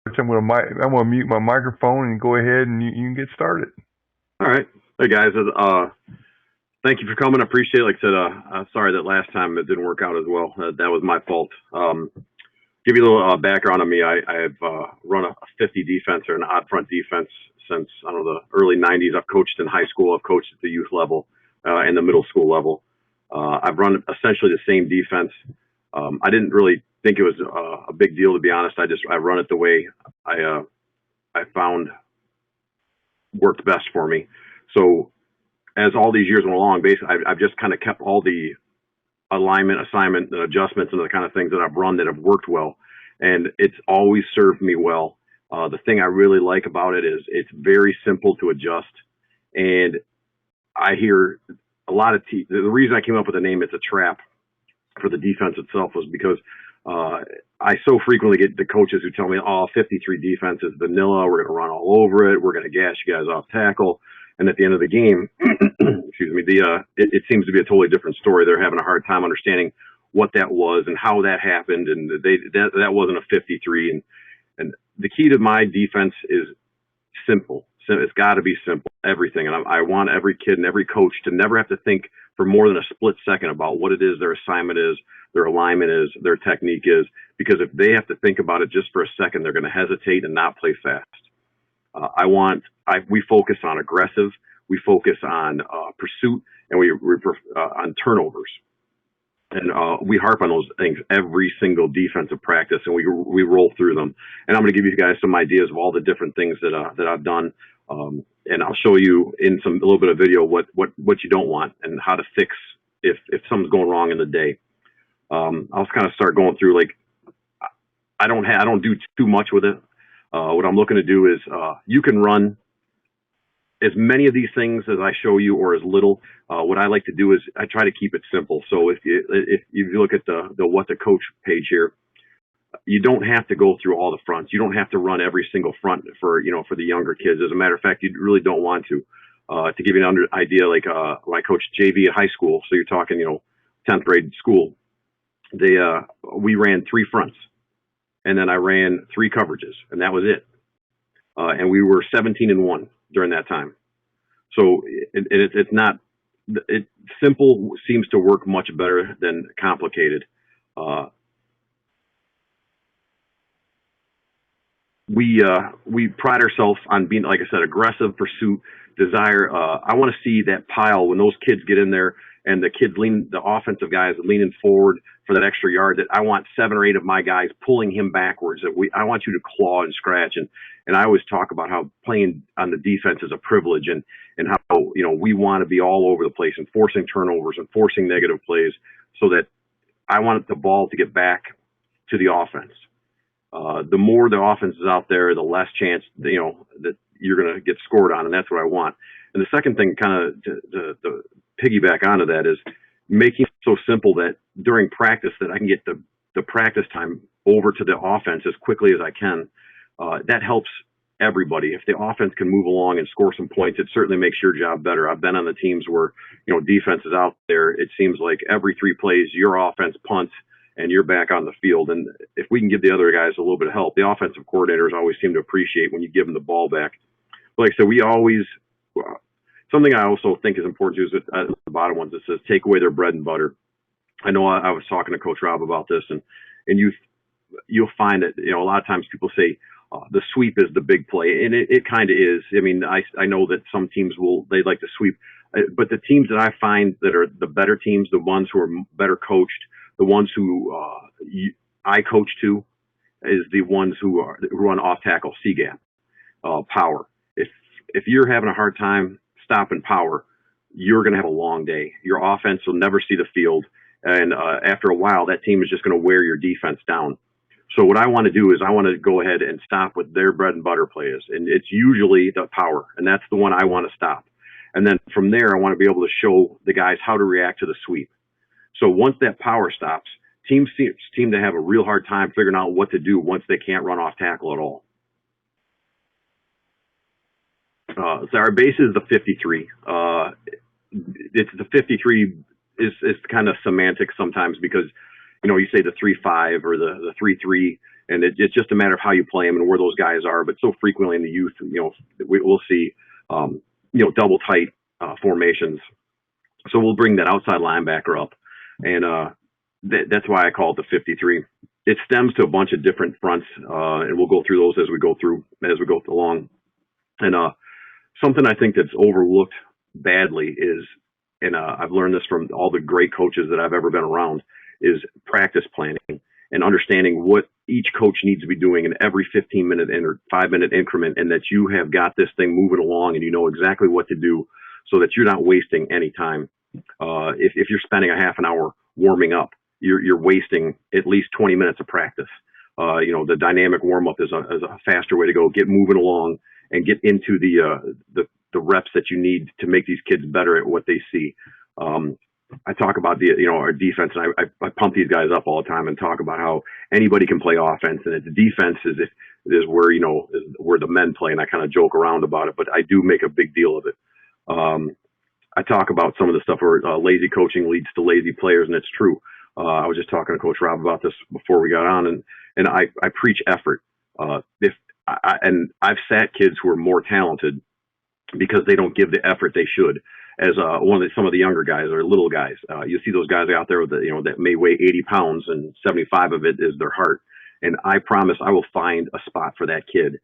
I'm gonna mute my microphone and go ahead and you can get started. All right. Hey guys, thank you for coming. I appreciate it. Like I said, sorry that last time it didn't work out as well. That was my fault. Give you a little background on me. I've run a 50 defense or an odd front defense since, I don't know, the early 90s. I've coached in high school. I've coached at the youth level and the middle school level. I've run essentially the same defense. I didn't really think it was a big deal, to be honest. I run it the way I found worked best for me. So as all these years went along, basically, I've just kind of kept all the alignment, assignment, and adjustments and the kind of things that I've run that have worked well. And it's always served me well. The thing I really like about it is it's very simple to adjust. And I hear a lot of the reason I came up with the name, it's a trap for the defense itself, was because I so frequently get the coaches who tell me, oh, 53 defense is vanilla. We're going to run all over it. We're going to gas you guys off tackle. And at the end of the game, excuse me, it seems to be a totally different story. They're having a hard time understanding what that was and how that happened. And that wasn't a 53. And the key to my defense is simple. So it's got to be simple, everything. And I want every kid and every coach to never have to think for more than a split second about what it is their assignment is, their alignment is, their technique is, because if they have to think about it just for a second, they're going to hesitate and not play fast. We focus on aggressive, we focus on pursuit, and we on turnovers. And we harp on those things every single defensive practice, and we roll through them. And I'm going to give you guys some ideas of all the different things that I've done, and I'll show you in a little bit of video what you don't want and how to fix if something's going wrong in the day. I'll kind of start going through, like, I don't do too much with it. What I'm looking to do is you can run as many of these things as I show you, or as little. What I like to do is I try to keep it simple. So if you look at the What the Coach page here, you don't have to go through all the fronts. You don't have to run every single front for the younger kids. As a matter of fact, you really don't want to. To give you an idea, like when I coached JV at high school, so you're talking 10th grade school, we ran 3 fronts, and then I ran 3 coverages, and that was it. And we were 17-1 during that time. So it's not, simple seems to work much better than complicated. We pride ourselves on being, like I said, aggressive, pursuit, desire. I want to see that pile when those kids get in there and the offensive guys leaning forward for that extra yard, that I want 7 or 8 of my guys pulling him backwards. I want you to claw and scratch. And I always talk about how playing on the defense is a privilege, and how, we want to be all over the place and forcing turnovers and forcing negative plays, so that I want the ball to get back to the offense. The more the offense is out there, the less chance, that you're going to get scored on. And that's what I want. And the second thing, kind of to piggyback onto that, is making it so simple that during practice that I can get the practice time over to the offense as quickly as I can. That helps everybody. If the offense can move along and score some points, it certainly makes your job better. I've been on the teams where, defense is out there. It seems like every 3 plays, your offense punts and you're back on the field. And if we can give the other guys a little bit of help, the offensive coordinators always seem to appreciate when you give them the ball back. But like I said, we always, something I also think is important too, is at the bottom ones, it says take away their bread and butter. I know I was talking to Coach Rob about this, and you'll find that, a lot of times people say the sweep is the big play, and it kind of is. I mean, I know that some teams they like to sweep, but the teams that I find that are the better teams, the ones who are better coached, the ones who I coach to, is the ones who run off tackle, C gap, power. If you're having a hard time stopping power, you're going to have a long day. Your offense will never see the field, and after a while, that team is just going to wear your defense down. So what I want to do is I want to go ahead and stop what their bread and butter play is, and it's usually the power, and that's the one I want to stop. And then from there, I want to be able to show the guys how to react to the sweep. So once that power stops, teams seem to have a real hard time figuring out what to do once they can't run off tackle at all. So our base is the 53. It's the 53 is kind of semantic sometimes, because you say the 3-5 or the 3-3. And it's just a matter of how you play them and where those guys are. But so frequently in the youth, we'll see, double tight formations. So we'll bring that outside linebacker up, and that's why I call it the 53. It stems to a bunch of different fronts, and we'll go through those as we go along. And something I think that's overlooked badly is, and I've learned this from all the great coaches that I've ever been around, is practice planning and understanding what each coach needs to be doing in every 15-minute or 5-minute increment, and that you have got this thing moving along and you know exactly what to do so that you're not wasting any time. If you're spending a half an hour warming up, you're wasting at least 20 minutes of practice. The dynamic warm up is a faster way to go. Get moving along and get into the reps that you need to make these kids better at what they see. I talk about our defense, and I pump these guys up all the time and talk about how anybody can play offense, and the defense is where where the men play, and I kind of joke around about it, but I do make a big deal of it. I talk about some of the stuff where lazy coaching leads to lazy players, and it's true. I was just talking to Coach Rob about this before we got on, and I preach effort. And I've sat kids who are more talented because they don't give the effort they should. As some of the younger guys or little guys, you see those guys out there that may weigh 80 pounds and 75 of it is their heart. And I promise I will find a spot for that kid